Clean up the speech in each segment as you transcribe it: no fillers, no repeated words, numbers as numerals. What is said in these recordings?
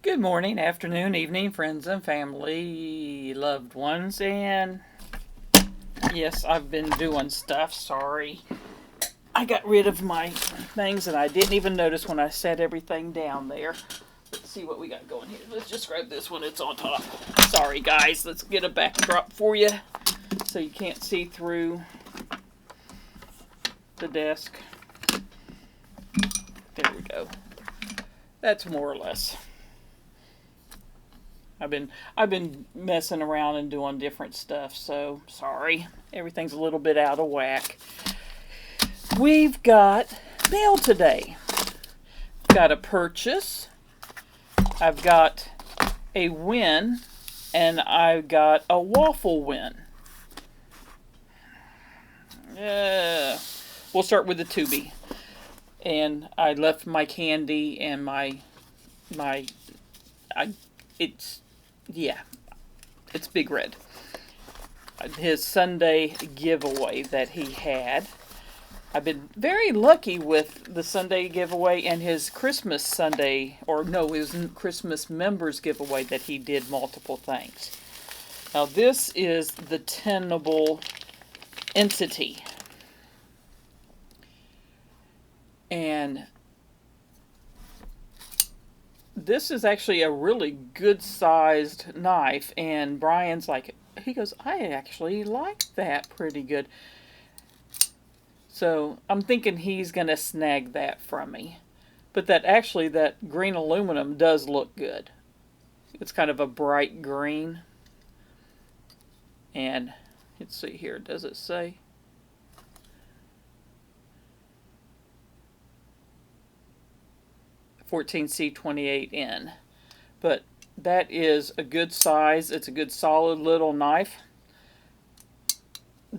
Good morning, afternoon, evening, friends and family, loved ones, and yes, I've been doing stuff. Sorry. I got rid of my things and I didn't even notice when I set everything down there. Let's see what we got going here. Let's just grab this one, it's on top. Sorry, guys. Let's get a backdrop for you so you can't see through the desk. There we go. That's more or less. I've been messing around and doing different stuff, so sorry. Everything's a little bit out of whack. We've got mail today. Got a purchase. I've got a win, and I've got a waffle win. We'll start with the Tubi. And I left my candy and it's Big Red. His Sunday giveaway that he had. I've been very lucky with the Sunday giveaway and his Christmas Sunday, his Christmas members giveaway that he did multiple things. Now this is the Tenable Entity. And this is actually a really good sized knife, and Brian's like, he goes, I actually like that pretty good. So I'm thinking he's going to snag that from me. But that green aluminum does look good. It's kind of a bright green. And let's see here, does it say? C28N, but that is a good size. It's a good solid little knife.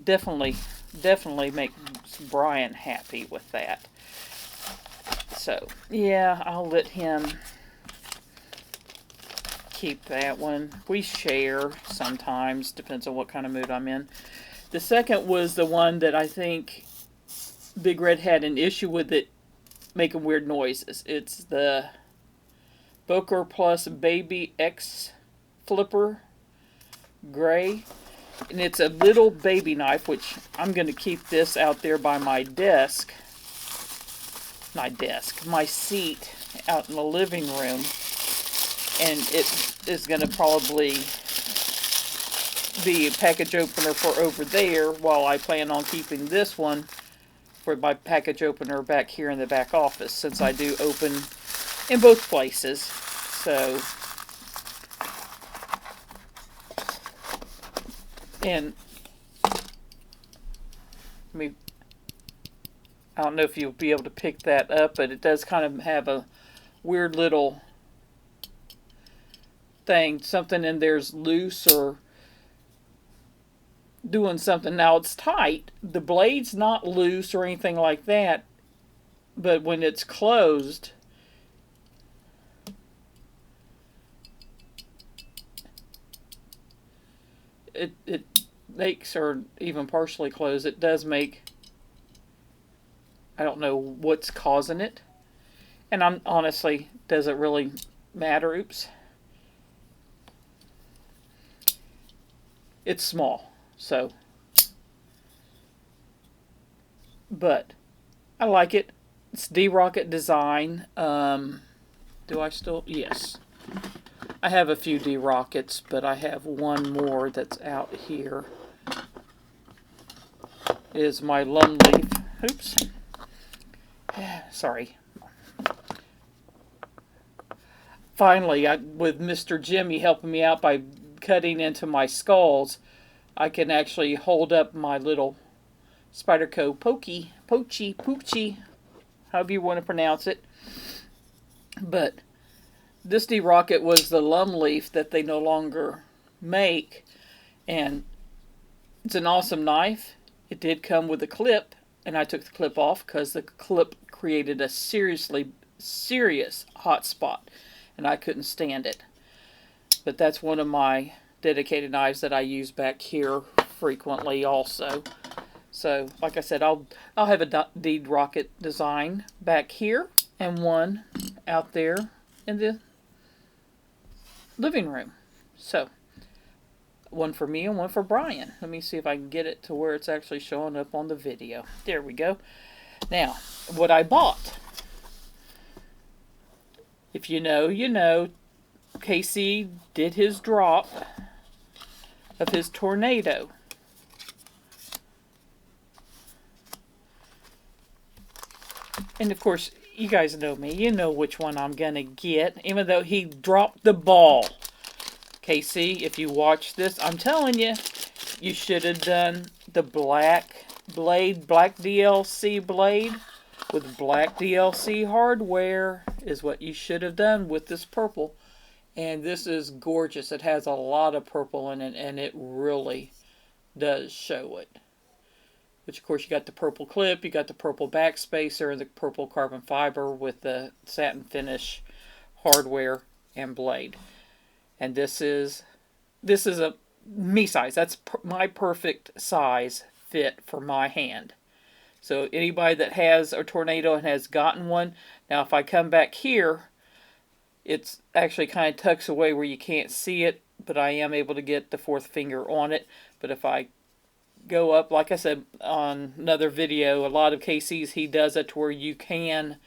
Definitely makes Brian happy with that. So yeah, I'll let him keep that one. We share sometimes, depends on what kind of mood I'm in. The second was the one that I think Big Red had an issue with it making weird noises. It's the Boker Plus Baby X Flipper Gray. And it's a little baby knife, which I'm going to keep this out there by my desk. My seat out in the living room. And it is going to probably be a package opener for over there, while I plan on keeping this one for my package opener back here in the back office, since I do open in both places. So, and I don't know if you'll be able to pick that up, but it does kind of have a weird little thing. Something in there's loose or doing something. Now it's tight. The blade's not loose or anything like that, but when it's closed, it makes, or even partially closed, it does make, I don't know what's causing it. And I'm honestly, does it really matter? Oops. It's small. So, but I like it. It's D-Rocket design. Do I still? Yes. I have a few D-Rockets, but I have one more that's out here. Is my Lum Leaf. Oops. Sorry. Finally, with Mr. Jimmy helping me out by cutting into my skulls, I can actually hold up my little Spyderco Poochie, however you want to pronounce it. But this D-Rocket was the Lum Leaf that they no longer make, and it's an awesome knife. It did come with a clip, and I took the clip off because the clip created a serious hot spot, and I couldn't stand it. But that's one of my dedicated knives that I use back here frequently also. So, like I said, I'll have a D-Rocket design back here and one out there in the living room. So, one for me and one for Brian. Let me see if I can get it to where it's actually showing up on the video. There we go. Now, what I bought. If you know, you know. Casey did his drop of his tornado. And of course, you guys know me. You know which one I'm going to get, even though he dropped the ball. Casey, if you watch this, I'm telling you, you should have done the black blade, black DLC blade with black DLC hardware is what you should have done with this purple. And this is gorgeous. It has a lot of purple in it, and it really does show it. Which, of course, you got the purple clip, you got the purple back spacer, and the purple carbon fiber with the satin finish hardware and blade. And this is a me size. That's my perfect size fit for my hand. So anybody that has a tornado and has gotten one, now if I come back here, it's actually kind of tucks away where you can't see it, but I am able to get the fourth finger on it. But if I go up, like I said on another video, a lot of KC's, he does it to where you can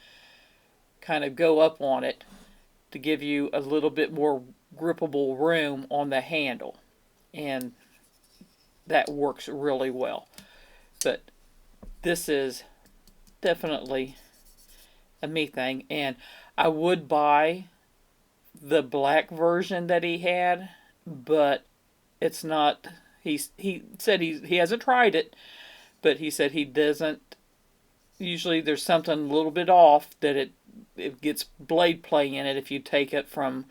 kind of go up on it to give you a little bit more grippable room on the handle. And that works really well. But this is definitely a me thing. And I would buy the black version that he had, but it's not. He said he hasn't tried it, but he said he doesn't. Usually there's something a little bit off that it gets blade play in it if you take it from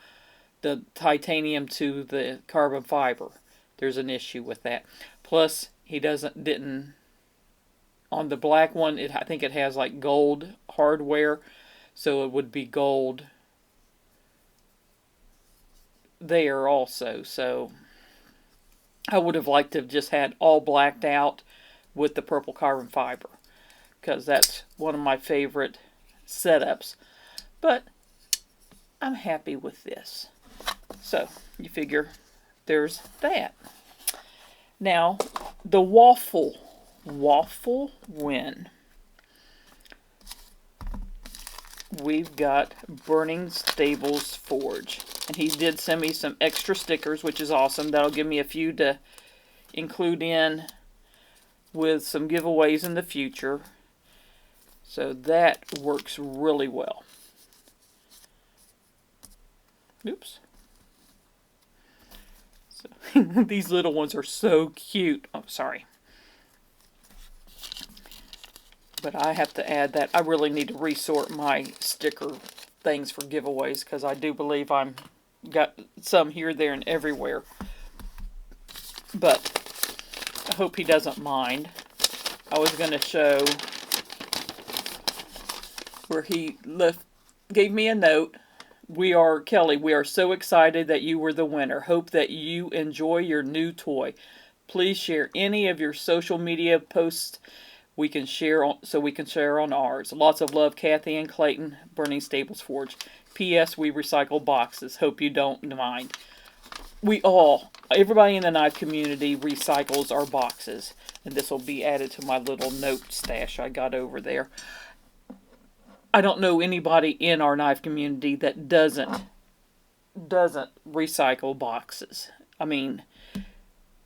the titanium to the carbon fiber. There's an issue with that. Plus he didn't on the black one. I think it has like gold hardware, so it would be gold there also. So I would have liked to have just had all blacked out with the purple carbon fiber, because that's one of my favorite setups. But I'm happy with this. So you figure there's that. Now the Waffle win. We've got Burning Stables Forge. And he did send me some extra stickers, which is awesome. That'll give me a few to include in with some giveaways in the future. So that works really well. Oops. So, these little ones are so cute. Oh, sorry. But I have to add that I really need to resort my sticker things for giveaways, because I do believe I'm got some here, there, and everywhere. But I hope he doesn't mind. I was going to show where he gave me a note. Kelly, we are so excited that you were the winner. Hope that you enjoy your new toy. Please share any of your social media posts we can share so we can share on ours. Lots of love, Kathy and Clayton, Burning Stables Forge. P.S. We recycle boxes. Hope you don't mind. Everybody in the knife community recycles our boxes. And this will be added to my little note stash I got over there. I don't know anybody in our knife community that doesn't recycle boxes. I mean,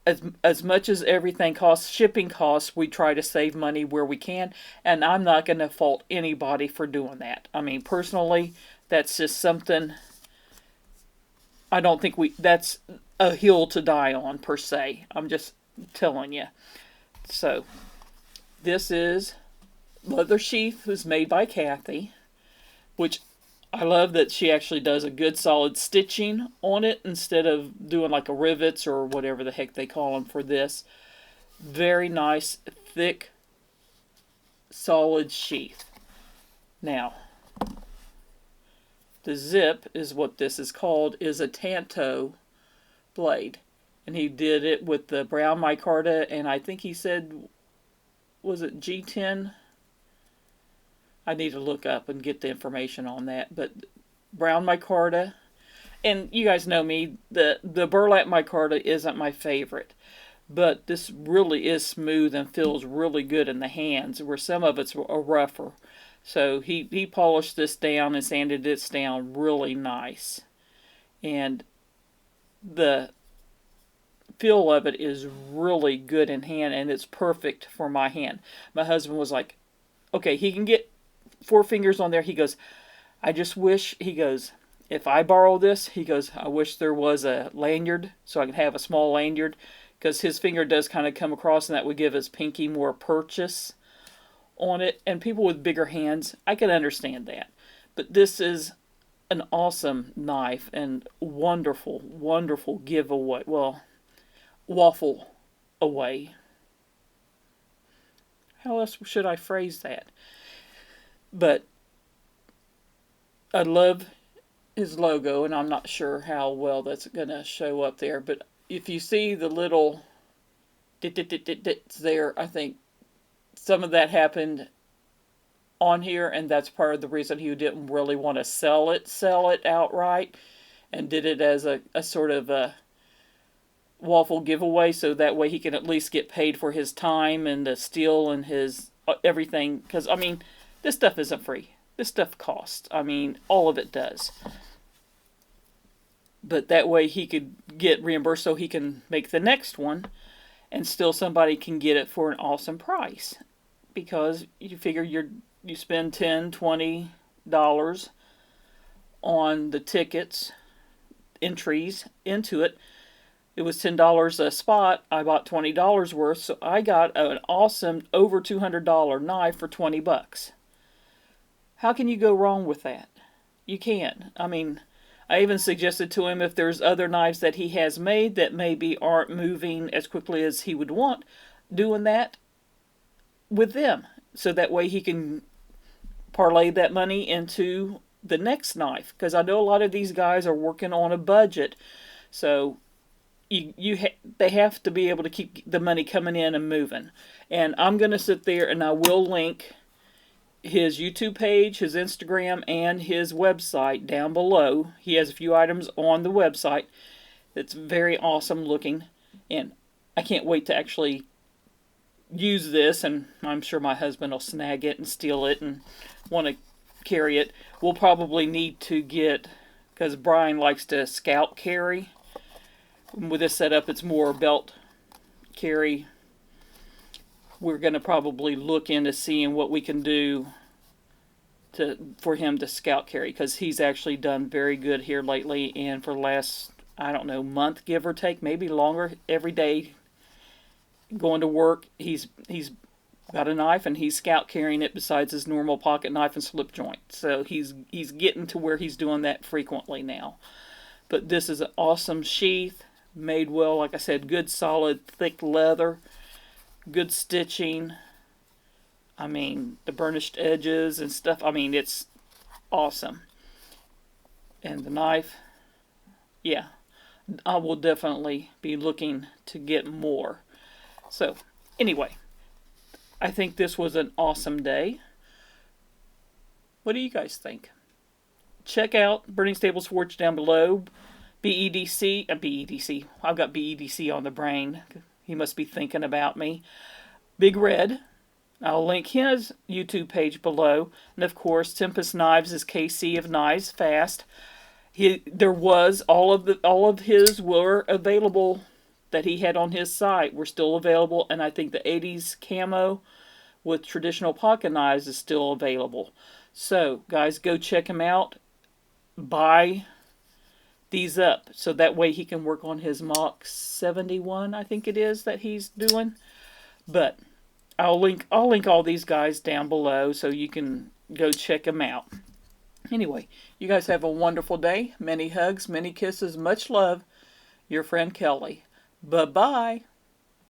as much as everything costs, shipping costs, we try to save money where we can, and I'm not going to fault anybody for doing that. I mean, personally, that's just something I don't think that's a hill to die on, per se. I'm just telling you. So, this is leather sheath, was made by Kathy, which I love that she actually does a good solid stitching on it instead of doing like a rivets or whatever the heck they call them for this. Very nice, thick, solid sheath. Now, the zip is what this is called, is a Tanto blade. And he did it with the brown micarta, and I think he said, was it G10? I need to look up and get the information on that. But brown micarta And you guys know me, the burlap micarta isn't my favorite. But this really is smooth and feels really good in the hands, where some of it's rougher. So he polished this down and sanded this down really nice. And the feel of it is really good in hand, and it's perfect for my hand. My husband was like, okay, he can get 4 fingers on there. He goes, I just wish, he goes, if I borrow this, he goes, I wish there was a lanyard so I could have a small lanyard, because his finger does kind of come across, and that would give his pinky more purchase on it. And people with bigger hands, I can understand that. But this is an awesome knife and wonderful, wonderful giveaway. Well, waffle away. How else should I phrase that? But I love his logo, and I'm not sure how well that's going to show up there. But if you see the little dit there, I think some of that happened on here, and that's part of the reason he didn't really want to sell it outright, and did it as a sort of a waffle giveaway, so that way he can at least get paid for his time and the steel and his everything. Because, I mean, this stuff isn't free. This stuff costs. I mean, all of it does. But that way he could get reimbursed so he can make the next one, and still somebody can get it for an awesome price. Because you figure you spend $10, $20 on the tickets, entries into it. It was $10 a spot. I bought $20 worth, so I got an awesome over $200 knife for $20. How can you go wrong with that? You can. I mean, I even suggested to him, if there's other knives that he has made that maybe aren't moving as quickly as he would want, doing that with them, so that way he can parlay that money into the next knife. Because I know a lot of these guys are working on a budget, so they have to be able to keep the money coming in and moving. And I'm going to sit there and I will link his YouTube page, his Instagram, and his website down below. He has a few items on the website that's very awesome looking, and I can't wait to actually use this, and I'm sure my husband will snag it and steal it and want to carry it. We'll probably need to get, because Brian likes to scout carry. With this setup, it's more belt carry. We're going to probably look into seeing what we can do for him to scout carry, because he's actually done very good here lately, and for the last, I don't know, month, give or take, maybe longer, every day going to work, he's got a knife and he's scout carrying it besides his normal pocket knife and slip joint. So he's getting to where he's doing that frequently now. But this is an awesome sheath, made well, like I said, good solid thick leather, good stitching. I mean, the burnished edges and stuff, I mean, it's awesome. And the knife, yeah, I will definitely be looking to get more. So, anyway, I think this was an awesome day. What do you guys think? Check out Burning Stables Forge down below. BEDC. I've got BEDC on the brain. He must be thinking about me. Big Red. I'll link his YouTube page below. And of course, Tempest Knives is KC of Knives Fast. There was all of his were available that he had on his site were still available, and I think the 80s camo with traditional pocket knives is still available. So, guys, go check him out. Buy these up, so that way he can work on his Mach 71, I think it is, that he's doing. But I'll link all these guys down below, so you can go check them out. Anyway, you guys have a wonderful day. Many hugs, many kisses, much love. Your friend Kelly. Bye-bye.